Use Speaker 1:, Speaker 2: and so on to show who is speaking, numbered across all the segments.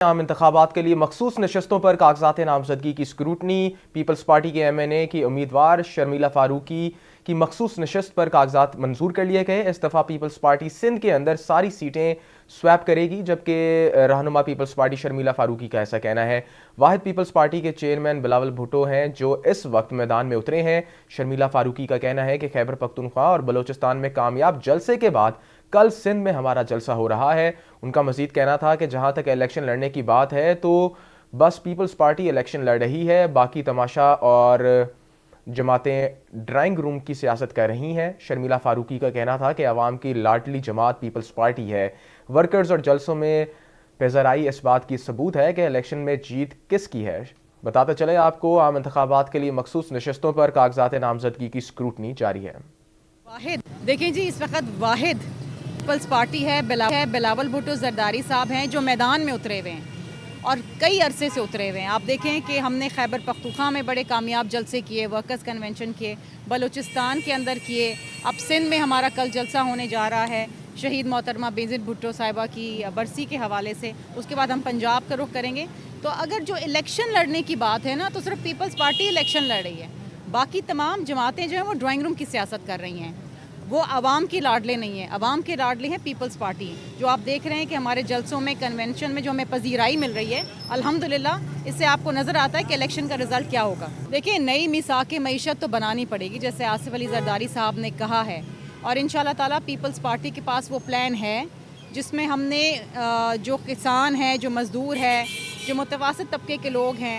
Speaker 1: عام انتخابات کے لیے مخصوص نشستوں پر کاغذات نامزدگی کی اسکروٹنی۔ پیپلز پارٹی کے MNA کی امیدوار شرمیلا فاروقی کی مخصوص نشست پر کاغذات منظور کر لیے گئے۔ اس دفعہ پیپلز پارٹی سندھ کے اندر ساری سیٹیں سویپ کرے گی، جبکہ رہنما پیپلز پارٹی شرمیلا فاروقی کا ایسا کہنا ہے۔ واحد پیپلز پارٹی کے چیئرمین بلاول بھٹو ہیں جو اس وقت میدان میں اترے ہیں۔ شرمیلا فاروقی کا کہنا ہے کہ خیبر پختونخوا اور بلوچستان میں کامیاب جلسے کے بعد کل سندھ میں ہمارا جلسہ ہو رہا ہے۔ ان کا مزید کہنا تھا کہ جہاں تک الیکشن لڑنے کی بات ہے تو بس پیپلز پارٹی الیکشن لڑ رہی ہے، باقی تماشا اور جماعتیں ڈرائنگ روم کی سیاست کر رہی ہیں۔ شرمیلا فاروقی کا کہنا تھا کہ عوام کی لاڈلی جماعت پیپلز پارٹی ہے۔ ورکرز اور جلسوں میں پیزرائی اس بات کی ثبوت ہے کہ الیکشن میں جیت کس کی ہے۔ بتاتے چلے آپ کو عام انتخابات کے لیے مخصوص نشستوں پر کاغذات نامزدگی کی اسکروٹنی جاری ہے۔
Speaker 2: واحد دیکھیں جی، اس وقت واحد پیپلز پارٹی ہے، بلاول بھٹو زرداری صاحب ہیں جو میدان میں اترے ہوئے ہیں اور کئی عرصے سے اترے ہوئے ہیں۔ آپ دیکھیں کہ ہم نے خیبر پختونخوا میں بڑے کامیاب جلسے کیے، ورکرز کنونشن کیے، بلوچستان کے اندر کیے، اب سندھ میں ہمارا کل جلسہ ہونے جا رہا ہے شہید محترمہ بینظیر بھٹو صاحبہ کی برسی کے حوالے سے۔ اس کے بعد ہم پنجاب کا رخ کریں گے۔ تو اگر جو الیکشن لڑنے کی بات ہے نا تو صرف پیپلز پارٹی الیکشن لڑ رہی ہے، باقی تمام جماعتیں جو ہیں وہ ڈرائنگ روم کی سیاست کر رہی ہیں۔ وہ عوام کی لاڈلے نہیں ہیں، عوام کے لاڈلے ہیں پیپلز پارٹی، جو آپ دیکھ رہے ہیں کہ ہمارے جلسوں میں، کنونشن میں جو ہمیں پذیرائی مل رہی ہے الحمدللہ، اس سے آپ کو نظر آتا ہے کہ الیکشن کا رزلٹ کیا ہوگا۔ دیکھیں، نئی میثاق معیشت تو بنانی پڑے گی جیسے آصف علی زرداری صاحب نے کہا ہے، اور انشاءاللہ تعالیٰ پیپلز پارٹی کے پاس وہ پلان ہے جس میں ہم نے جو کسان ہے، جو مزدور ہے، جو متوسط طبقے کے لوگ ہیں،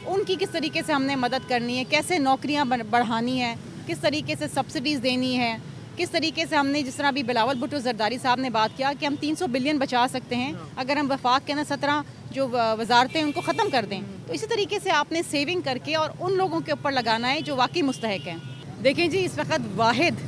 Speaker 2: ان کی کس طریقے سے ہم نے مدد کرنی ہے، کیسے نوکریاں بڑھانی ہیں، کس طریقے سے سبسڈیز دینی ہے، کس طریقے سے ہم نے، جس طرح بھی بلاول بھٹو زرداری صاحب نے بات کیا کہ ہم 300 بلین بچا سکتے ہیں اگر ہم وفاق کے نا 17 جو وزارتیں ان کو ختم کر دیں، تو اسی طریقے سے آپ نے سیونگ کر کے اور ان لوگوں کے اوپر لگانا ہے جو واقعی مستحق ہیں۔ دیکھیں جی، اس وقت واحد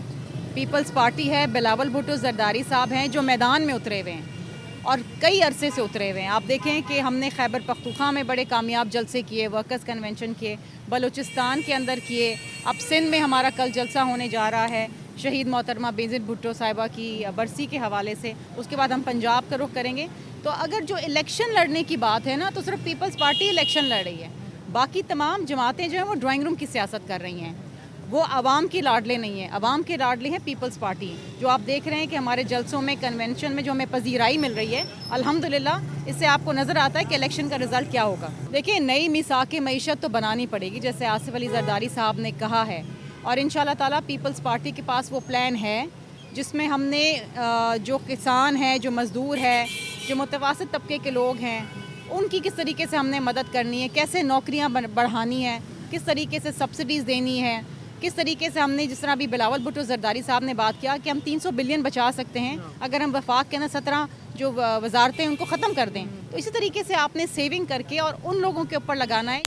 Speaker 2: پیپلز پارٹی ہے، بلاول بھٹو زرداری صاحب ہیں جو میدان میں اترے ہوئے ہیں اور کئی عرصے سے اترے ہوئے ہیں۔ آپ دیکھیں کہ ہم نے خیبر پختونخوا میں بڑے کامیاب جلسے کیے، ورکرز کنونشن کیے، بلوچستان کے اندر کیے، اب سندھ میں ہمارا کل جلسہ ہونے جا رہا ہے شہید محترمہ بینظیر بھٹو صاحبہ کی برسی کے حوالے سے۔ اس کے بعد ہم پنجاب کا رخ کریں گے۔ تو اگر جو الیکشن لڑنے کی بات ہے نا تو صرف پیپلز پارٹی الیکشن لڑ رہی ہے، باقی تمام جماعتیں جو ہیں وہ ڈرائنگ روم کی سیاست کر رہی ہیں۔ وہ عوام کی لاڈلے نہیں ہیں، عوام کے لاڈلے ہیں پیپلز پارٹی، جو آپ دیکھ رہے ہیں کہ ہمارے جلسوں میں، کنونشن میں جو ہمیں پذیرائی مل رہی ہے الحمدللہ، اس سے آپ کو نظر آتا ہے کہ الیکشن کا رزلٹ کیا ہوگا۔ دیکھیں، نئی میثاق معیشت تو بنانی پڑے گی جیسے آصف علی زرداری صاحب نے کہا ہے، اور انشاءاللہ تعالیٰ پیپلز پارٹی کے پاس وہ پلان ہے جس میں ہم نے جو کسان ہے، جو مزدور ہے، جو متوسط طبقے کے لوگ ہیں، ان کی کس طریقے سے ہم نے مدد کرنی ہے، کیسے نوکریاں بڑھانی ہیں، کس طریقے سے سبسڈیز دینی ہے، کس طریقے سے ہم نے، جس طرح بھی بلاول بھٹو زرداری صاحب نے بات کیا کہ ہم 300 بلین بچا سکتے ہیں اگر ہم وفاق کے نا 17 جو وزارتیں ان کو ختم کر دیں، تو اسی طریقے سے آپ نے سیونگ کر کے اور ان لوگوں کے اوپر لگانا ہے۔